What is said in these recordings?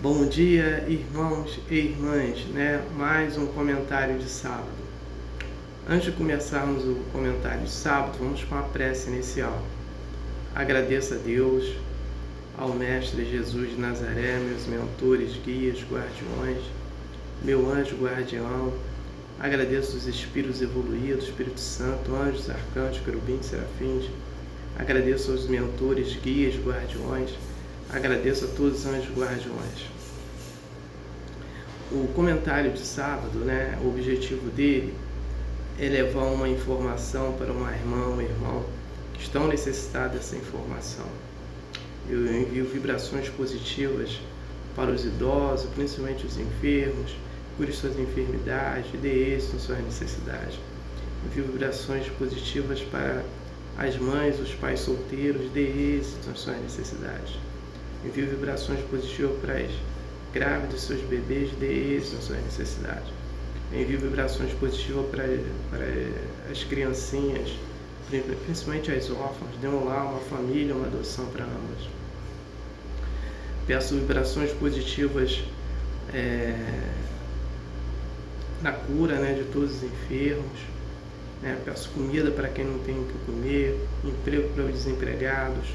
Bom dia, irmãos e irmãs, Mais um comentário de sábado. Antes de começarmos o comentário de sábado, vamos com a prece inicial. Agradeço a Deus, ao Mestre Jesus de Nazaré, meus mentores, guias, guardiões, meu anjo guardião. Agradeço os espíritos evoluídos, Espírito Santo, anjos, arcanjos, querubins, serafins. Agradeço aos mentores, guias, guardiões. Agradeço a todos os anjos guardiões. O comentário de sábado, o objetivo dele é levar uma informação para uma irmã ou irmão que estão necessitados dessa informação. Eu envio vibrações positivas para os idosos, principalmente os enfermos, cure suas enfermidades, dê êxito em suas necessidades. Envio vibrações positivas para as mães, os pais solteiros, dê êxito em suas necessidades. Envio vibrações positivas para as grávidas, seus bebês, dê êxito em suas necessidades. Envio vibrações positivas para as criancinhas, principalmente as órfãs, dê um lar, uma família, uma adoção para ambas. Peço vibrações positivas na cura de todos os enfermos. Peço comida para quem não tem o que comer, emprego para os desempregados.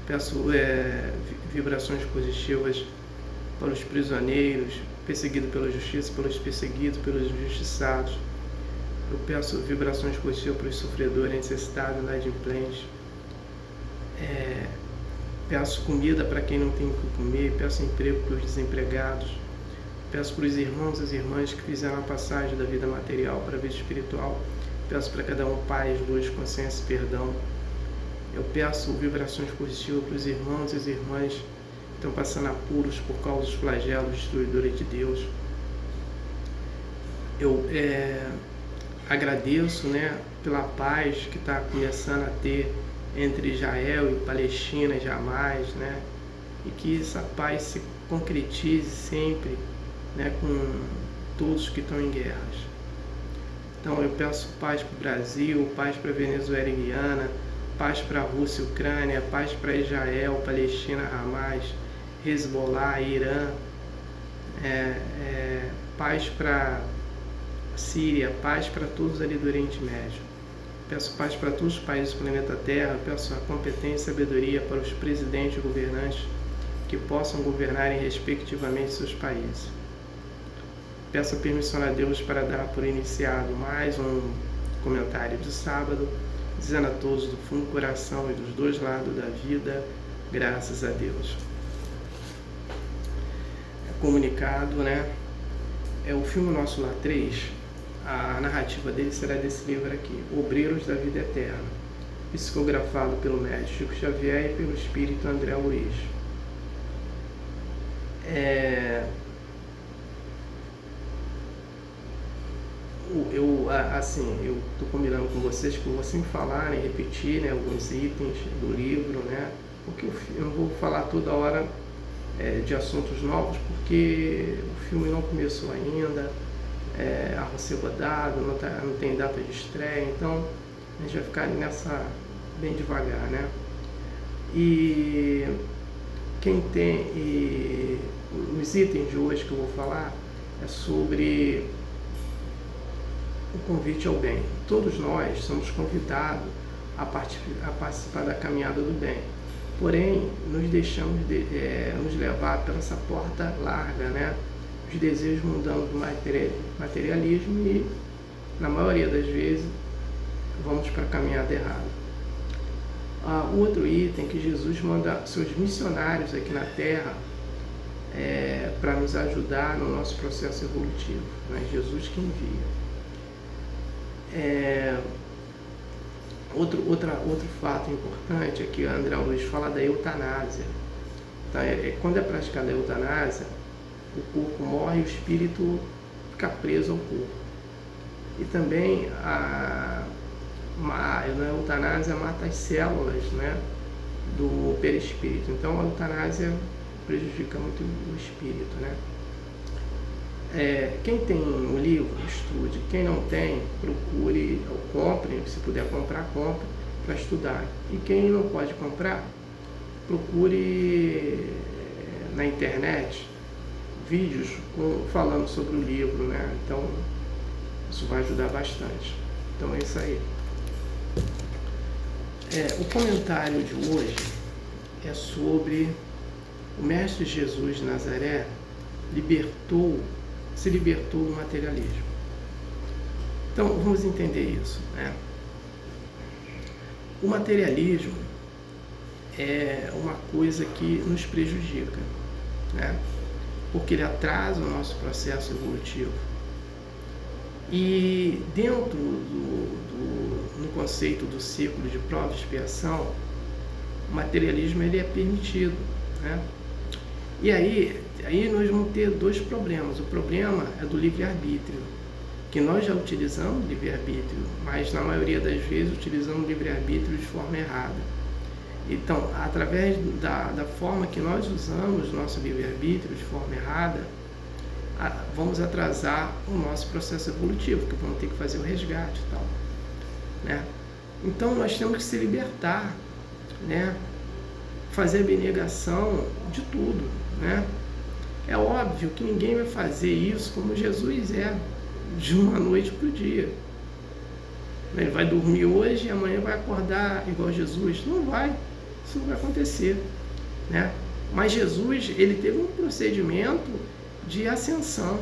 Peço vibrações positivas para os prisioneiros, perseguidos pela justiça, pelos perseguidos, pelos injustiçados. Eu peço vibrações positivas para os sofredores, necessitados, inadimplentes. Peço comida para quem não tem o que comer, peço emprego para os desempregados. Peço para os irmãos e as irmãs que fizeram a passagem da vida material para a vida espiritual. Peço para cada um paz, luz, consciência e perdão. Eu peço vibrações positivas para os irmãos e as irmãs que estão passando apuros por causa dos flagelos destruidores de Deus. Eu agradeço pela paz que está começando a ter entre Israel e Palestina jamais, e que essa paz se concretize sempre com todos que estão em guerras. Então eu peço paz para o Brasil, paz para a Venezuela e Guiana, paz para a Rússia e Ucrânia, paz para Israel, Palestina, Hamas, Hezbollah, Irã, paz para Síria, paz para todos ali do Oriente Médio. Peço paz para todos os países do planeta Terra, peço a competência e sabedoria para os presidentes e governantes que possam governarem respectivamente seus países. Peço a permissão a Deus para dar por iniciado mais um comentário de sábado, dizendo a todos do fundo do coração e dos dois lados da vida, graças a Deus. Comunicado, o filme Nosso Lar 3, a narrativa dele será desse livro aqui, Obreiros da Vida Eterna, psicografado pelo médico Chico Xavier e pelo espírito André Luiz. Eu estou combinando com vocês que eu vou sempre falar, repetir alguns itens do livro, porque eu não vou falar toda hora de assuntos novos, porque o filme não começou ainda, a ser rodado, não tem data de estreia, então a gente vai ficar nessa bem devagar, E os itens de hoje que eu vou falar é sobre o convite ao bem. Todos nós somos convidados a participar da caminhada do bem. Porém, nos deixamos nos levar pela essa porta larga, os desejos mudando do materialismo e, na maioria das vezes, vamos para a caminhada errada. O outro item que Jesus manda seus missionários aqui na Terra para nos ajudar no nosso processo evolutivo. Jesus que envia. Outro fato importante é que André Luiz fala da eutanásia. Então, quando é praticada a eutanásia, o corpo morre e o espírito fica preso ao corpo. E também a eutanásia mata as células do perispírito. Então a eutanásia prejudica muito o espírito. Quem tem o livro, estude. Quem não tem, procure ou compre, se puder comprar, compre para estudar. E quem não pode comprar, procure na internet vídeos falando sobre o livro, né? Então isso vai ajudar bastante. Então é isso aí. O comentário de hoje é sobre o Mestre Jesus de Nazaré se libertou do materialismo. Então vamos entender isso, né? O materialismo é uma coisa que nos prejudica, né? Porque ele atrasa o nosso processo evolutivo. E dentro no conceito do ciclo de prova e expiação, o materialismo ele é permitido, né? E aí nós vamos ter dois problemas. O problema é do livre-arbítrio, que nós já utilizamos livre-arbítrio, mas na maioria das vezes utilizamos livre-arbítrio de forma errada. Então, através da forma que nós usamos o nosso livre-arbítrio de forma errada, vamos atrasar o nosso processo evolutivo, porque vamos ter que fazer o resgate e tal, né? Então, nós temos que se libertar, né? Fazer abnegação de tudo, né? É óbvio que ninguém vai fazer isso como Jesus de uma noite para o dia. Ele vai dormir hoje e amanhã vai acordar igual Jesus? Não vai, isso não vai acontecer, né? Mas Jesus, ele teve um procedimento de ascensão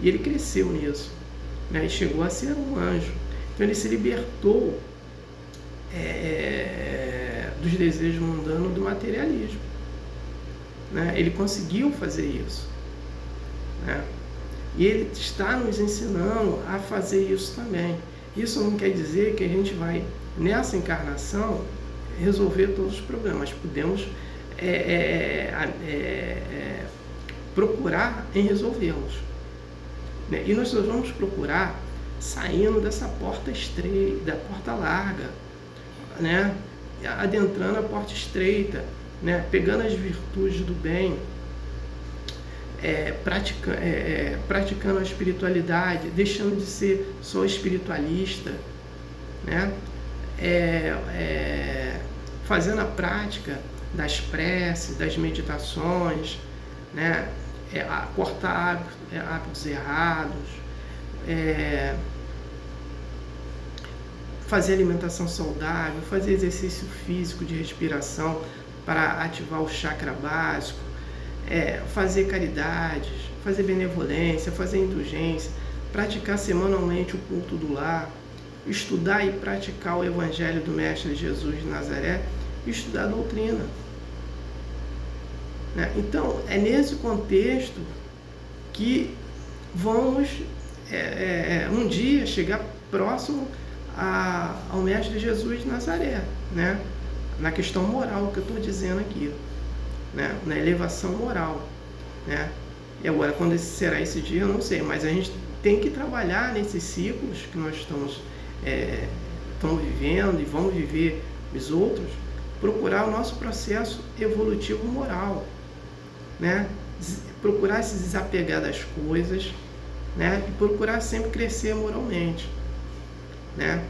e ele cresceu nisso, né? E chegou a ser um anjo. Então ele se libertou dos desejos mundanos, do materialismo, né? Ele conseguiu fazer isso, né? E ele está nos ensinando a fazer isso também. Isso não quer dizer que a gente vai, nessa encarnação, resolver todos os problemas. Podemos procurar em resolvê-los, né? E nós só vamos procurar saindo dessa porta estreita, da porta larga, né? Adentrando a porta estreita, né? Pegando as virtudes do bem, praticando a espiritualidade, deixando de ser só espiritualista, né? Fazendo a prática das preces, das meditações, né? Cortar hábitos errados, fazer alimentação saudável, fazer exercício físico de respiração para ativar o chakra básico, fazer caridades, fazer benevolência, fazer indulgência, praticar semanalmente o culto do lar, estudar e praticar o Evangelho do Mestre Jesus de Nazaré e estudar a doutrina, né? Então, é nesse contexto que vamos um dia chegar próximo ao Mestre Jesus de Nazaré, né? Na questão moral que eu estou dizendo aqui, né? Na elevação moral, né? E agora, quando será esse dia, eu não sei, mas a gente tem que trabalhar nesses ciclos que nós estamos vivendo e vamos viver os outros, procurar o nosso processo evolutivo moral, né? Procurar se desapegar das coisas, né? E procurar sempre crescer moralmente, né?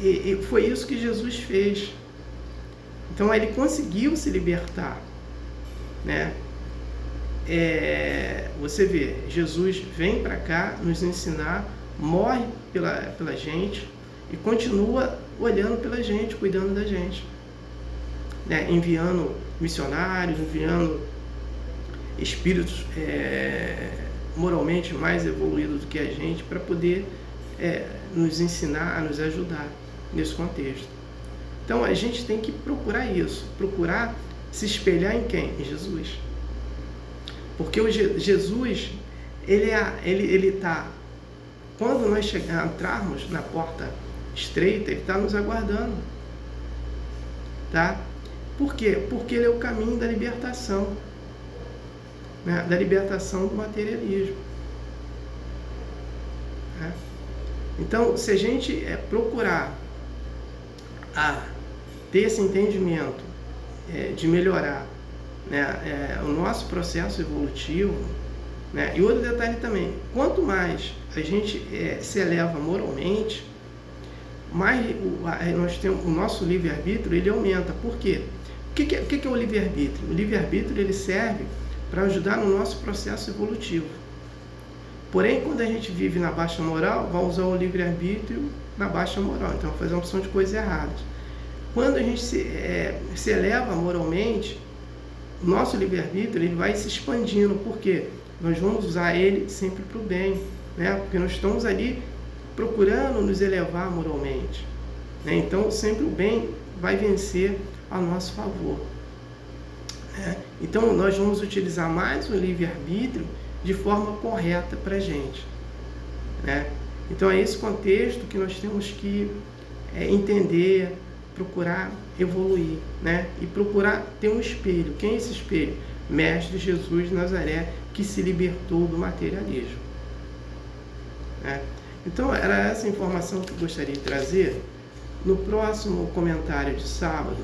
E foi isso que Jesus fez. Então ele conseguiu se libertar, né? Você vê, Jesus vem para cá nos ensinar, morre pela gente e continua olhando pela gente, cuidando da gente, né? Enviando missionários, enviando espíritos moralmente mais evoluídos do que a gente para poder nos ensinar, nos ajudar nesse contexto. Então a gente tem que procurar isso, procurar se espelhar em quem? Em Jesus. Porque o Jesus, ele está, quando nós entrarmos na porta estreita, ele está nos aguardando, tá? Por quê? Porque ele é o caminho da libertação, né? Da libertação do materialismo, né? Então, se a gente procurar ter esse entendimento de melhorar, né, o nosso processo evolutivo, né? E outro detalhe também, quanto mais a gente se eleva moralmente, mais nós temos o nosso livre-arbítrio, ele aumenta. Por quê? O que é o livre-arbítrio? O livre-arbítrio ele serve para ajudar no nosso processo evolutivo. Porém, quando a gente vive na baixa moral, vai usar o livre-arbítrio na baixa moral, então vai fazer uma opção de coisas erradas. Quando a gente se eleva moralmente, o nosso livre-arbítrio ele vai se expandindo, porque nós vamos usar ele sempre para o bem, né? Porque nós estamos ali procurando nos elevar moralmente, né? Então sempre o bem vai vencer a nosso favor, né? Então nós vamos utilizar mais o livre-arbítrio de forma correta para a gente, né? Então é esse contexto que nós temos que entender, procurar evoluir, né? E procurar ter um espelho. Quem é esse espelho? Mestre Jesus de Nazaré, que se libertou do materialismo, né? Então era essa informação que eu gostaria de trazer. No próximo comentário de sábado,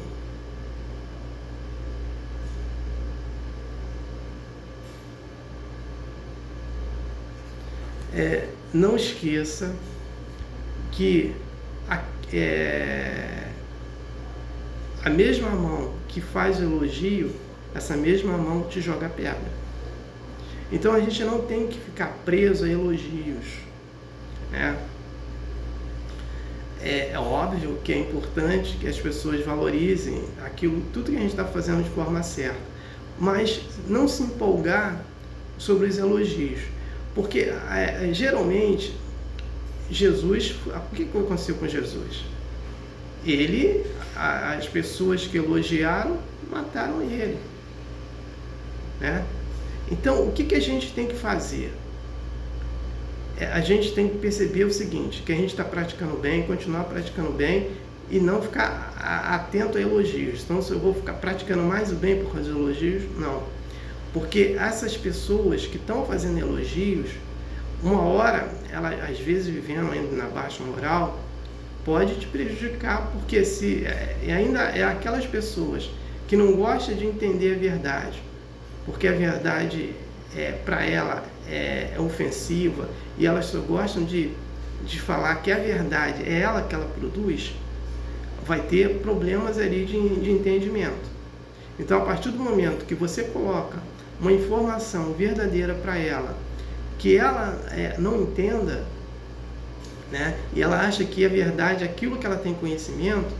não esqueça que a mesma mão que faz elogio, essa mesma mão te joga pedra. Então a gente não tem que ficar preso a elogios, né? É óbvio que é importante que as pessoas valorizem aquilo, tudo que a gente está fazendo de forma certa, mas não se empolgar sobre os elogios, porque geralmente Jesus, o que aconteceu com Jesus? As pessoas que elogiaram, mataram ele, né? Então, o que a gente tem que fazer? A gente tem que perceber o seguinte, que a gente está praticando bem, continuar praticando bem e não ficar atento a elogios. Então, se eu vou ficar praticando mais o bem por causa de elogios, não. Porque essas pessoas que estão fazendo elogios, uma hora, ela às vezes vivendo ainda na baixa moral, pode te prejudicar, porque ainda é aquelas pessoas que não gostam de entender a verdade, porque a verdade para ela é ofensiva e elas só gostam de falar que a verdade é ela que ela produz, vai ter problemas ali de entendimento. Então, a partir do momento que você coloca uma informação verdadeira para ela, que ela não entenda, né, e ela acha que a verdade é aquilo que ela tem conhecimento,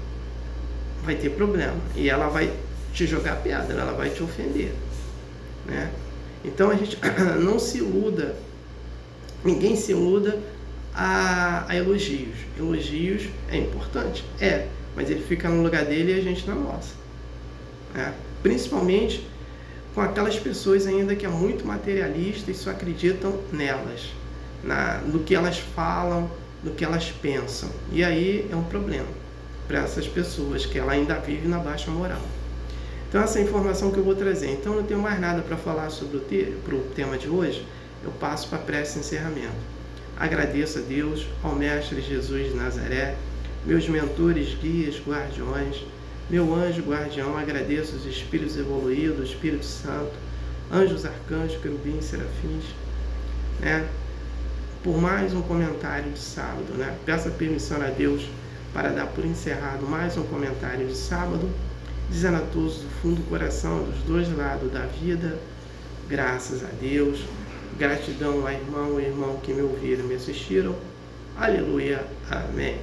vai ter problema. E ela vai te jogar pedra, ela vai te ofender, né? Então a gente não se iluda, ninguém se iluda a elogios. Elogios é importante, mas ele fica no lugar dele e a gente na nossa, né? Principalmente com aquelas pessoas ainda que é muito materialista e só acreditam nelas, no que elas falam, no que elas pensam. E aí é um problema para essas pessoas que ela ainda vive na baixa moral. Então essa é a informação que eu vou trazer. Então não tenho mais nada para falar sobre o tema de hoje. Eu passo para a prece de encerramento. Agradeço a Deus, ao Mestre Jesus de Nazaré, meus mentores, guias, guardiões, meu anjo guardião. Agradeço os espíritos evoluídos, o Espírito Santo, anjos, arcanjos, querubins, serafins, né? Por mais um comentário de sábado, né? Peço a permissão a Deus para dar por encerrado mais um comentário de sábado, dizendo a todos do fundo do coração, dos dois lados da vida, graças a Deus, gratidão ao irmão e irmão que me ouviram e me assistiram. Aleluia, amém.